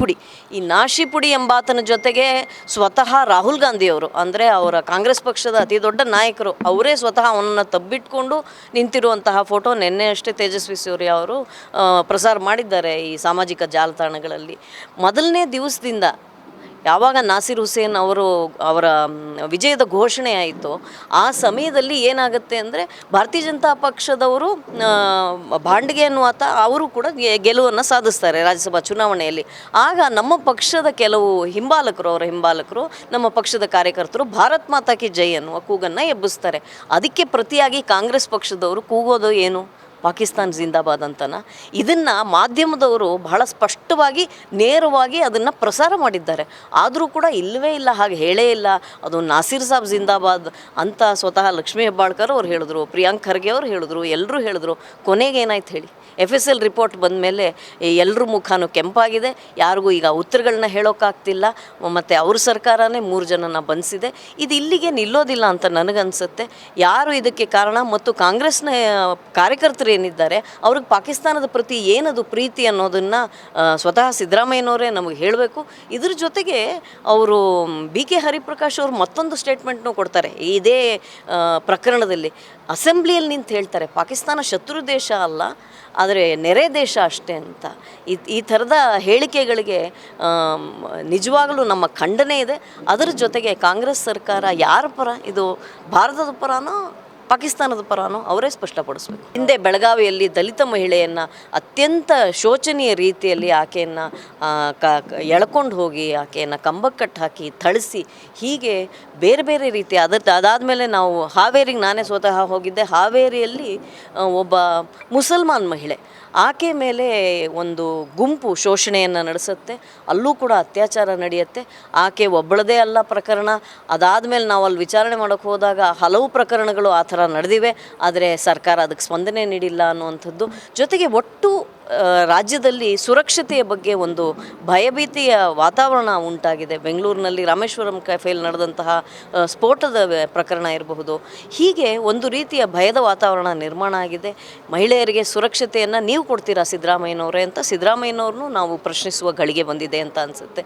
ಪುಡಿ. ಈ ನಾಶಿ ಪುಡಿ ಎಂಬಾತನ ಜೊತೆಗೆ ಸ್ವತಃ ರಾಹುಲ್ ಗಾಂಧಿಯವರು, ಅಂದರೆ ಅವರ ಕಾಂಗ್ರೆಸ್ ಪಕ್ಷದ ಅತಿ ದೊಡ್ಡ ನಾಯಕರು, ಅವರೇ ಸ್ವತಃ ಅವನನ್ನು ತಬ್ಬಿಟ್ಕೊಂಡು ನಿಂತಿರುವಂತಹ ಫೋಟೋ ನಿನ್ನೆ ಅಷ್ಟೇ ತೇಜಸ್ವಿ ಸೂರ್ಯ ಅವರು ಪ್ರಸಾರ ಮಾಡಿದ್ದಾರೆ ಈ ಸಾಮಾಜಿಕ ಜಾಲತಾಣಗಳಲ್ಲಿ. ಮೊದಲನೇ ದಿವಸದಿಂದ ಯಾವಾಗ ನಾಸಿರ್ ಹುಸೇನ್ ಅವರ ವಿಜಯದ ಘೋಷಣೆ ಆಯಿತು, ಆ ಸಮಯದಲ್ಲಿ ಏನಾಗುತ್ತೆ ಅಂದರೆ ಭಾರತೀಯ ಜನತಾ ಪಕ್ಷದವರು ಬಾಂಡ್ಗೆ ಅನ್ನುವಾತ ಅವರು ಕೂಡ ಗೆಲುವನ್ನು ಸಾಧಿಸ್ತಾರೆ ರಾಜ್ಯಸಭಾ ಚುನಾವಣೆಯಲ್ಲಿ. ಆಗ ನಮ್ಮ ಪಕ್ಷದ ಕೆಲವು ಅವರ ಹಿಂಬಾಲಕರು, ನಮ್ಮ ಪಕ್ಷದ ಕಾರ್ಯಕರ್ತರು ಭಾರತ್ ಮಾತಾ ಕಿ ಜೈ ಅನ್ನುವ ಕೂಗನ್ನು ಎಬ್ಬಿಸ್ತಾರೆ. ಅದಕ್ಕೆ ಪ್ರತಿಯಾಗಿ ಕಾಂಗ್ರೆಸ್ ಪಕ್ಷದವರು ಕೂಗೋದು ಏನು? ಪಾಕಿಸ್ತಾನ್ ಜಿಂದಾಬಾದ್ ಅಂತನ. ಇದನ್ನು ಮಾಧ್ಯಮದವರು ಬಹಳ ಸ್ಪಷ್ಟವಾಗಿ ನೇರವಾಗಿ ಅದನ್ನು ಪ್ರಸಾರ ಮಾಡಿದ್ದಾರೆ. ಆದರೂ ಕೂಡ ಇಲ್ಲವೇ ಇಲ್ಲ, ಹಾಗೆ ಹೇಳೇ ಇಲ್ಲ. ಅದು ನಾಸಿರ್ ಸಾಬ್ ಜಿಂದಾಬಾದ್ ಅಂತ ಸ್ವತಃ ಲಕ್ಷ್ಮೀ ಹೆಬ್ಬಾಳ್ಕರ್ ಅವ್ರು ಹೇಳಿದ್ರು, ಪ್ರಿಯಾಂಕ್ ಖರ್ಗೆ ಅವ್ರು ಹೇಳಿದ್ರು, ಎಲ್ಲರೂ ಹೇಳಿದ್ರು. ಕೊನೆಗೆ ಏನಾಯ್ತು ಹೇಳಿ? FSL ರಿಪೋರ್ಟ್ ಬಂದ ಮೇಲೆ ಎಲ್ಲರ ಮುಖನೂ ಕೆಂಪಾಗಿದೆ. ಯಾರಿಗೂ ಈಗ ಉತ್ತರಗಳನ್ನ ಹೇಳೋಕ್ಕಾಗ್ತಿಲ್ಲ. ಮತ್ತು ಅವ್ರ ಸರ್ಕಾರನೇ 3 ಜನನ ಬಂಧಿಸಿದೆ. ಇದು ಇಲ್ಲಿಗೆ ನಿಲ್ಲೋದಿಲ್ಲ ಅಂತ ನನಗನ್ಸುತ್ತೆ. ಯಾರು ಇದಕ್ಕೆ ಕಾರಣ ಮತ್ತು ಕಾಂಗ್ರೆಸ್ನ ಕಾರ್ಯಕರ್ತರು ಏನಿದ್ದಾರೆ ಅವ್ರಿಗೆ ಪಾಕಿಸ್ತಾನದ ಪ್ರತಿ ಏನದು ಪ್ರೀತಿ ಅನ್ನೋದನ್ನು ಸ್ವತಃ ಸಿದ್ದರಾಮಯ್ಯನವರೇ ನಮಗೆ ಹೇಳಬೇಕು. ಇದ್ರ ಜೊತೆಗೆ ಅವರು BK ಹರಿಪ್ರಕಾಶ್ ಅವರು ಮತ್ತೊಂದು ಸ್ಟೇಟ್ಮೆಂಟ್ನೂ ಕೊಡ್ತಾರೆ ಇದೇ ಪ್ರಕರಣದಲ್ಲಿ. ಅಸೆಂಬ್ಲಿಯಲ್ಲಿ ನಿಂತು ಹೇಳ್ತಾರೆ, ಪಾಕಿಸ್ತಾನ ಶತ್ರು ದೇಶ ಅಲ್ಲ, ಆದರೆ ನೆರೆ ದೇಶ ಅಷ್ಟೇ ಅಂತ. ಈ ಥರದ ಹೇಳಿಕೆಗಳಿಗೆ ನಿಜವಾಗಲೂ ನಮ್ಮ ಖಂಡನೆ ಇದೆ. ಅದರ ಜೊತೆಗೆ ಕಾಂಗ್ರೆಸ್ ಸರ್ಕಾರ ಯಾರ ಪರ? ಇದು ಭಾರತದ ಪರನೋ ಪಾಕಿಸ್ತಾನದ ಪರನೋ ಅವರೇ ಸ್ಪಷ್ಟಪಡಿಸ್ಬೇಕು. ಹಿಂದೆ ಬೆಳಗಾವಿಯಲ್ಲಿ ದಲಿತ ಮಹಿಳೆಯನ್ನು ಅತ್ಯಂತ ಶೋಚನೀಯ ರೀತಿಯಲ್ಲಿ ಆಕೆಯನ್ನು ಎಳ್ಕೊಂಡು ಹೋಗಿ ಆಕೆಯನ್ನು ಕಂಬಕ್ಕೆ ಕಟ್ಟು ಹಾಕಿ ಥಳಿಸಿ, ಹೀಗೆ ಬೇರೆ ಬೇರೆ ರೀತಿ ಅದಾದಮೇಲೆ ನಾವು ಹಾವೇರಿಗೆ ನಾನೇ ಸ್ವತಃ ಹೋಗಿದ್ದೆ. ಹಾವೇರಿಯಲ್ಲಿ ಒಬ್ಬ ಮುಸಲ್ಮಾನ್ ಮಹಿಳೆ, ಆಕೆ ಮೇಲೆ ಒಂದು ಗುಂಪು ಶೋಷಣೆಯನ್ನು ನಡೆಸುತ್ತೆ. ಅಲ್ಲೂ ಕೂಡ ಅತ್ಯಾಚಾರ ನಡೆಯುತ್ತೆ. ಆಕೆ ಒಬ್ಬಳದೇ ಅಲ್ಲ ಪ್ರಕರಣ. ಅದಾದಮೇಲೆ ನಾವು ಅಲ್ಲಿ ವಿಚಾರಣೆ ಮಾಡೋಕ್ಕೆ ಹೋದಾಗ ಹಲವು ಪ್ರಕರಣಗಳು ಆ ಥರ ನಡೆದಿವೆ. ಆದರೆ ಸರ್ಕಾರ ಅದಕ್ಕೆ ಸ್ಪಂದನೆ ನೀಡಿಲ್ಲ ಅನ್ನುವಂಥದ್ದು. ಜೊತೆಗೆ ಒಟ್ಟು ರಾಜ್ಯದಲ್ಲಿ ಸುರಕ್ಷತೆಯ ಬಗ್ಗೆ ಒಂದು ಭಯಭೀತಿಯ ವಾತಾವರಣ ಉಂಟಾಗಿದೆ. ಬೆಂಗಳೂರಿನಲ್ಲಿ ರಾಮೇಶ್ವರಂ ಕೆಫೆಯಲ್ಲಿ ನಡೆದಂತಹ ಸ್ಫೋಟದ ಪ್ರಕರಣ ಇರಬಹುದು. ಹೀಗೆ ಒಂದು ರೀತಿಯ ಭಯದ ವಾತಾವರಣ ನಿರ್ಮಾಣ ಆಗಿದೆ. ಮಹಿಳೆಯರಿಗೆ ಸುರಕ್ಷತೆಯನ್ನು ನೀವು ಕೊಡ್ತೀರಾ ಸಿದ್ದರಾಮಯ್ಯನವರೇ ಅಂತ ಸಿದ್ದರಾಮಯ್ಯನವ್ರನ್ನೂ ನಾವು ಪ್ರಶ್ನಿಸುವ ಗಳಿಗೆ ಬಂದಿದೆ ಅಂತ ಅನಿಸುತ್ತೆ.